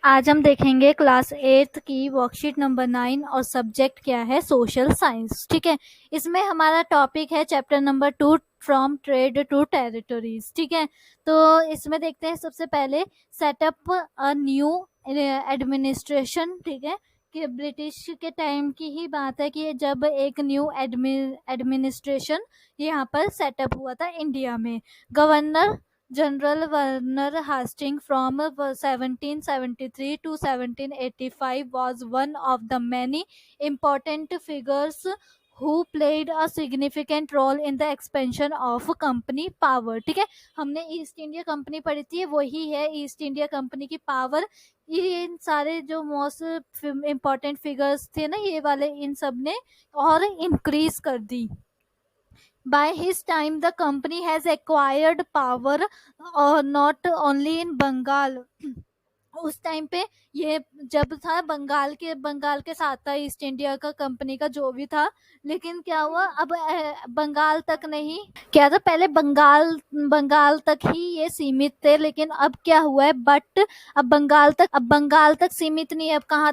आज हम देखेंगे क्लास 8 की वर्कशीट नंबर 9 और सब्जेक्ट क्या है सोशल साइंस। ठीक है, इसमें हमारा टॉपिक है chapter number 2 from trade to territories. ठीक है, तो इसमें देखते हैं सबसे पहले सेटअप अ न्यू एडमिनिस्ट्रेशन। ठीक है, कि ब्रिटिश के टाइम की ही बात है कि जब एक न्यू एडमिनिस्ट्रेशन यहाँ पर सेटअप हुआ था इंडिया में। Governor General Warner Hastings from 1773 to 1785 was one of the many important figures who played a significant role in the expansion of company power। ठीक है, हमने ईस्ट इंडिया कंपनी पढ़ी थी, वही है ईस्ट इंडिया कंपनी की power. ये इन सारे जो मोस्ट इम्पोर्टेंट फिगर्स थे ना, ये वाले, इन सब ने और इंक्रीज कर दी। By his time, the company has acquired power not only in Bengal। उस टाइम पे ये जब था बंगाल के साथ था ईस्ट इंडिया का कंपनी का जो भी था, लेकिन क्या हुआ अब बंगाल तक नहीं, क्या था पहले बंगाल तक ही ये सीमित थे, लेकिन अब क्या हुआ है बट अब बंगाल तक सीमित नहीं है। अब कहाँ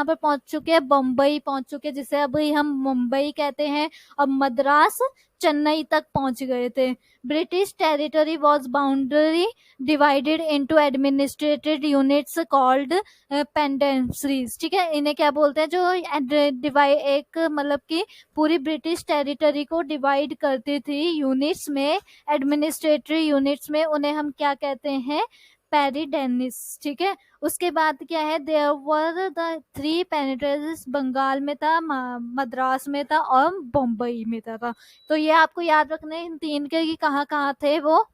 पर पहुंच चुके हैं, बम्बई पहुंच चुके हैं, जिसे अभी हम मुंबई कहते हैं, और मद्रास चेन्नई तक पहुंच गए थे। British territory was boundary divided into administrative units called presidencies. ठीक है, इन्हें क्या बोलते हैं, जो एक मतलब कि पूरी ब्रिटिश टेरिटरी को डिवाइड करती थी यूनिट्स में, एडमिनिस्ट्रेटिव यूनिट्स में, उन्हें हम क्या कहते हैं, पेरिडेनिस। ठीक है, उसके बाद क्या है, देयर वर द 3 पेनिटेंसीज, बंगाल में था, मद्रास में था और बम्बई में था। तो ये आपको याद रखने इन 3 के कि कहाँ कहाँ थे वो।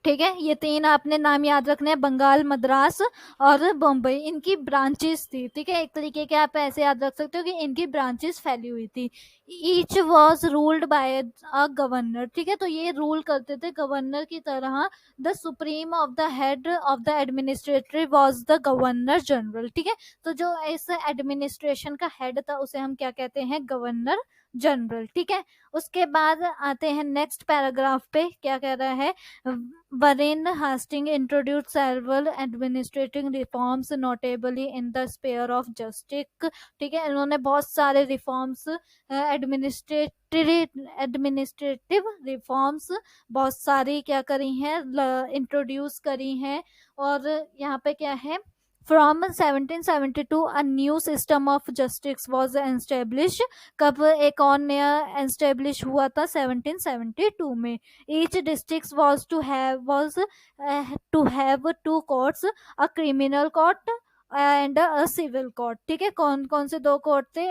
ठीक है, ये 3 आपने नाम याद रखने हैं, बंगाल, मद्रास और बम्बई। इनकी ब्रांचेस थी। ठीक है, एक तरीके के आप ऐसे याद रख सकते हो कि इनकी ब्रांचेस फैली हुई थी। Each was ruled by a governor. ठीक है, तो ये रूल करते थे गवर्नर की तरह। The supreme of the head of the administrative was the governor general. ठीक है, तो जो इस एडमिनिस्ट्रेशन का हेड था उसे हम क्या कहते हैं, गवर्नर जनरल। ठीक है, उसके बाद आते हैं नेक्स्ट पैराग्राफ पे, क्या कह रहा है, Warren Hastings introduced several administrative reforms, notably in the sphere of justice। ठीक है, इन्होंने बहुत सारे रिफॉर्म्स, एडमिनिस्ट्रेटिव रिफॉर्म्स बहुत सारी क्या करी हैं, इंट्रोड्यूस करी हैं। और यहाँ पे क्या है, From 1772 a new system of justice was established। कब एक और नया एस्टेब्लिश हुआ था, 1772 में। Each district was to have 2 courts, a criminal court and a civil court. ठीक है, कौन कौन से 2 कोर्ट थे,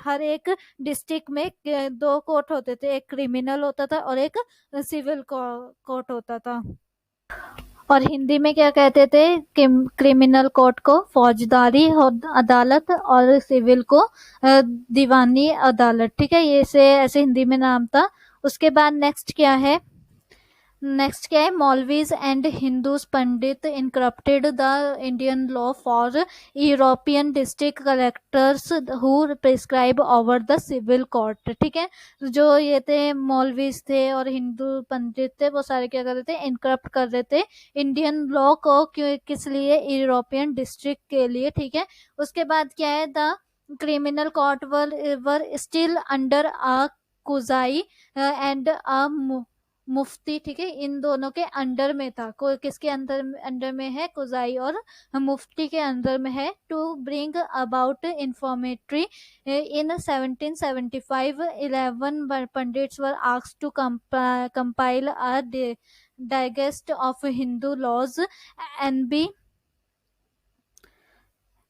हर एक डिस्ट्रिक्ट में 2 कोर्ट होते थे, एक क्रिमिनल होता था और एक सिविल कोर्ट होता था। और हिंदी में क्या कहते थे, क्रिमिनल कोर्ट को फौजदारी अदालत और सिविल को दीवानी अदालत। ठीक है, ये से ऐसे हिंदी में नाम था। उसके बाद नेक्स्ट क्या है, maulvis and Hindus pandit interpreted the Indian law for European district collectors who prescribe over the civil court. ठीक है, जो ये थे मौलवीज थे और हिंदू पंडित थे, वो सारे क्या कर रहे थे, इनकरप्ट कर रहे थे इंडियन लॉ को, किस लिए, यूरोपियन डिस्ट्रिक्ट के लिए। ठीक है, उसके बाद क्या है, the criminal court were still under a qazi and a mufti. ठीक है, इन दोनों के अंडर में था, कोई किसके अंडर में है, कुजाई और मुफ्ती के अंदर में है। To bring about uniformity in 1775 11 pandits were asked to compile a digest of Hindu laws.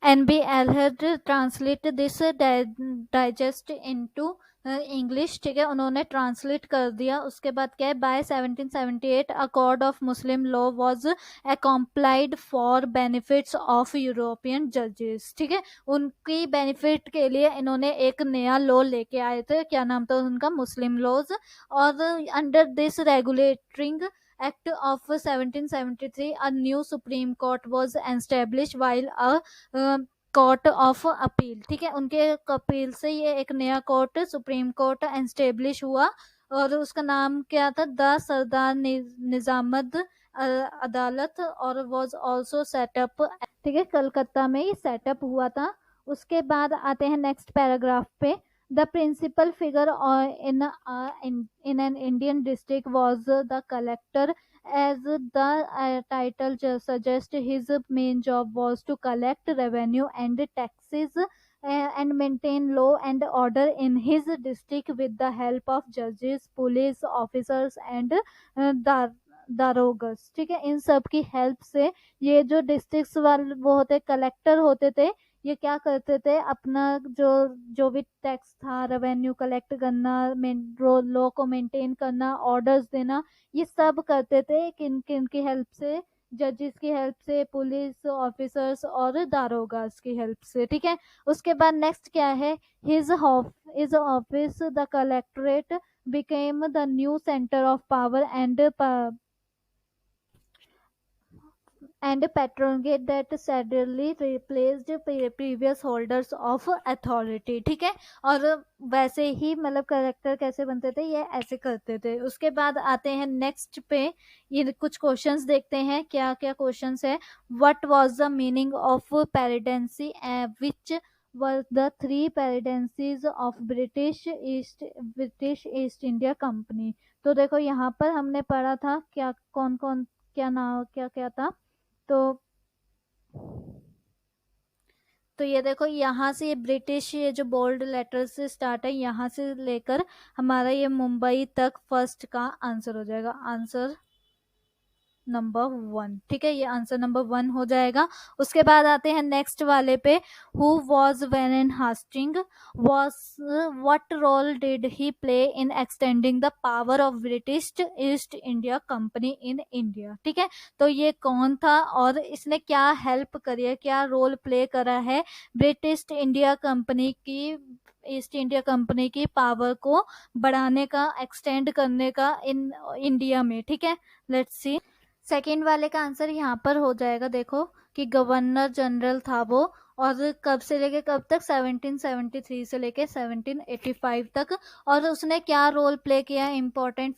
N B Halhed translate this digest into English. ठीक है, उन्होंने ट्रांसलेट कर दिया। उसके बाद क्या है, by 1778 a code of Muslim law was compiled for benefits of European जजेस। ठीक है, उनकी बेनिफिट के लिए इन्होंने एक नया लॉ लेके आए थे, क्या नाम था उनका, मुस्लिम लॉज। और under this regulating Act of 1773, a new Supreme Court was established while a court of appeal. ठीक है, उनके अपील से ये एक नया कोर्ट, सुप्रीम कोर्ट एस्टेब्लिश हुआ, और उसका नाम क्या था, द सरदार निजामुद्दीन अदालत और वॉज ऑल्सो सेटअप, ठीक है, कलकत्ता में ही सेटअप हुआ था। उसके बाद आते हैं नेक्स्ट पैराग्राफ पे। The principal figure in an Indian district was the collector, as the title suggests. His main job was to collect revenue and taxes and maintain law and order in his district with the help of judges, police officers and दारोगस, ठीक है। इन सब की help से ये जो district वाले वो होते कलेक्टर होते थे, ये क्या करते थे, अपना जो जो भी टैक्स था, रेवेन्यू कलेक्ट करना, लॉ को मेंटेन करना, ऑर्डर्स देना, ये सब करते थे किन किन की हेल्प से, जजेस की हेल्प से, पुलिस ऑफिसर्स और दारोगास की हेल्प से, ठीक है। उसके बाद नेक्स्ट क्या है, his office the collectorate became the new center of power and patronage that sadly replaced previous holders of authority, ठीक है। और वैसे ही मतलब कलेक्टर कैसे बनते थे, ये ऐसे करते थे। उसके बाद आते हैं नेक्स्ट पे, ये कुछ क्वेश्चंस देखते हैं क्या क्या क्वेश्चंस है। What was the meaning of presidency, which were the three presidencies of British East India company. तो देखो यहाँ पर हमने पढ़ा था क्या कौन कौन क्या नाम क्या क्या था। तो ये देखो यहाँ से, ये ब्रिटिश, ये जो बोल्ड लेटर से स्टार्ट है, यहाँ से लेकर हमारा ये मुंबई तक फर्स्ट का आंसर हो जाएगा, आंसर नंबर 1, ठीक है। ये आंसर नंबर 1 हो जाएगा। उसके बाद आते हैं नेक्स्ट वाले पे, who was Warren Hastings, was what role did he play in extending the power of British East India Company in India, ठीक है। तो ये कौन था और इसने क्या हेल्प करी है, क्या रोल प्ले करा है ब्रिटिश इंडिया कंपनी की, ईस्ट इंडिया कंपनी की पावर को बढ़ाने का, एक्सटेंड करने का इन इंडिया में, ठीक है। लेट्स सी, सेकेंड वाले का आंसर यहाँ पर हो जाएगा। देखो कि गवर्नर जनरल था वो, और कब से लेके कब तक, 1773 से लेके 1785 तक। और उसने क्या रोल प्ले किया, इम्पोर्टेंट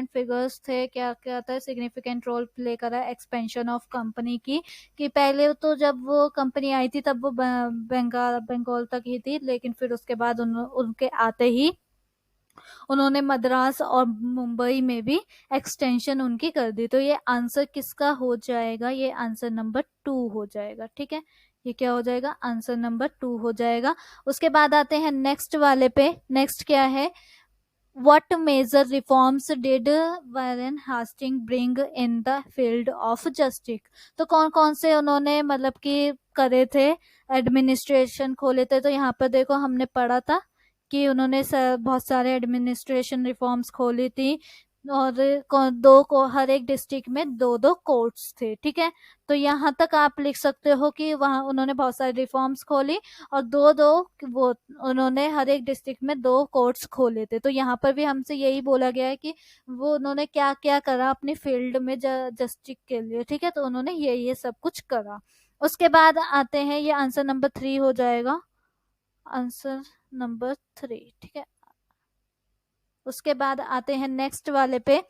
फिगर्स थे, क्या क्या था, सिग्निफिकेंट रोल प्ले करा एक्सपेंशन ऑफ कंपनी की, कि पहले तो जब वो कंपनी आई थी तब वो बंगाल तक ही थी, लेकिन फिर उसके बाद उनके आते ही उन्होंने मद्रास और मुंबई में भी एक्सटेंशन उनकी कर दी। तो ये आंसर किसका हो जाएगा, ये आंसर नंबर 2 हो जाएगा, ठीक है। ये क्या हो जाएगा, आंसर नंबर 2 हो जाएगा। उसके बाद आते हैं नेक्स्ट वाले पे। नेक्स्ट क्या है, what major reforms did Warren Hastings bring in the field of justice। तो कौन कौन से उन्होंने मतलब कि करे थे, एडमिनिस्ट्रेशन खोले थे। तो यहाँ पर देखो हमने पढ़ा था कि उन्होंने बहुत सारे एडमिनिस्ट्रेशन रिफॉर्म्स खोली थी, और दो को हर एक डिस्ट्रिक्ट में दो दो कोर्ट्स थे, ठीक है। तो यहाँ तक आप लिख सकते हो कि वहाँ उन्होंने बहुत सारी रिफॉर्म्स खोली, और दो दो वो उन्होंने हर एक डिस्ट्रिक्ट में 2 कोर्ट्स खोले थे। तो यहाँ पर भी हमसे यही बोला गया है कि वो उन्होंने क्या क्या करा अपनी फील्ड में जस्टिस के लिए, ठीक है। तो उन्होंने ये सब कुछ करा। उसके बाद आते हैं, ये आंसर नंबर 3 हो जाएगा, आंसर नंबर 3, ठीक है। उसके बाद आते हैं नेक्स्ट वाले पे।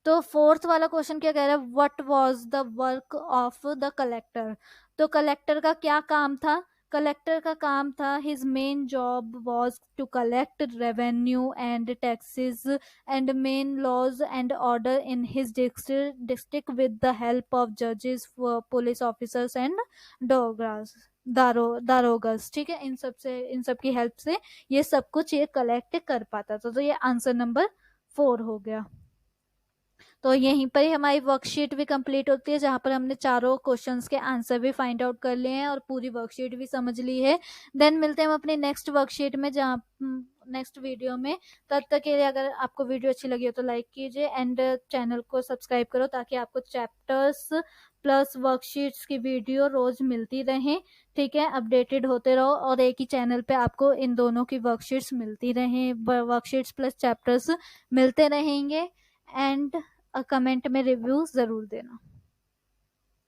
तो फोर्थ वाला क्वेश्चन क्या कह रहा है, what was the work of the collector. तो कलेक्टर का क्या काम था, कलेक्टर का काम था, his main job was to collect revenue and taxes and main laws and order in his district with the help of जजेस, police officers and darogas darogas, ठीक है। इन सब की हेल्प से ये सब कुछ ये कलेक्ट कर पाता था। तो ये आंसर नंबर 4 हो गया। तो यहीं पर ही हमारी वर्कशीट भी कंप्लीट होती है, जहां पर हमने चारों क्वेश्चंस के आंसर भी फाइंड आउट कर लिए हैं और पूरी वर्कशीट भी समझ ली है। देन मिलते हैं हम अपनी नेक्स्ट वर्कशीट में, जहां नेक्स्ट वीडियो में। तब तक के लिए अगर आपको वीडियो अच्छी लगी हो तो लाइक कीजिए एंड चैनल को सब्सक्राइब करो, ताकि आपको चैप्टर्स प्लस वर्कशीट्स की वीडियो रोज मिलती रहे, ठीक है। अपडेटेड होते रहो और एक ही चैनल पे आपको इन दोनों की वर्कशीट्स मिलती रहे, वर्कशीट्स प्लस चैप्टर्स मिलते रहेंगे। एंड कमेंट में रिव्यू जरूर देना।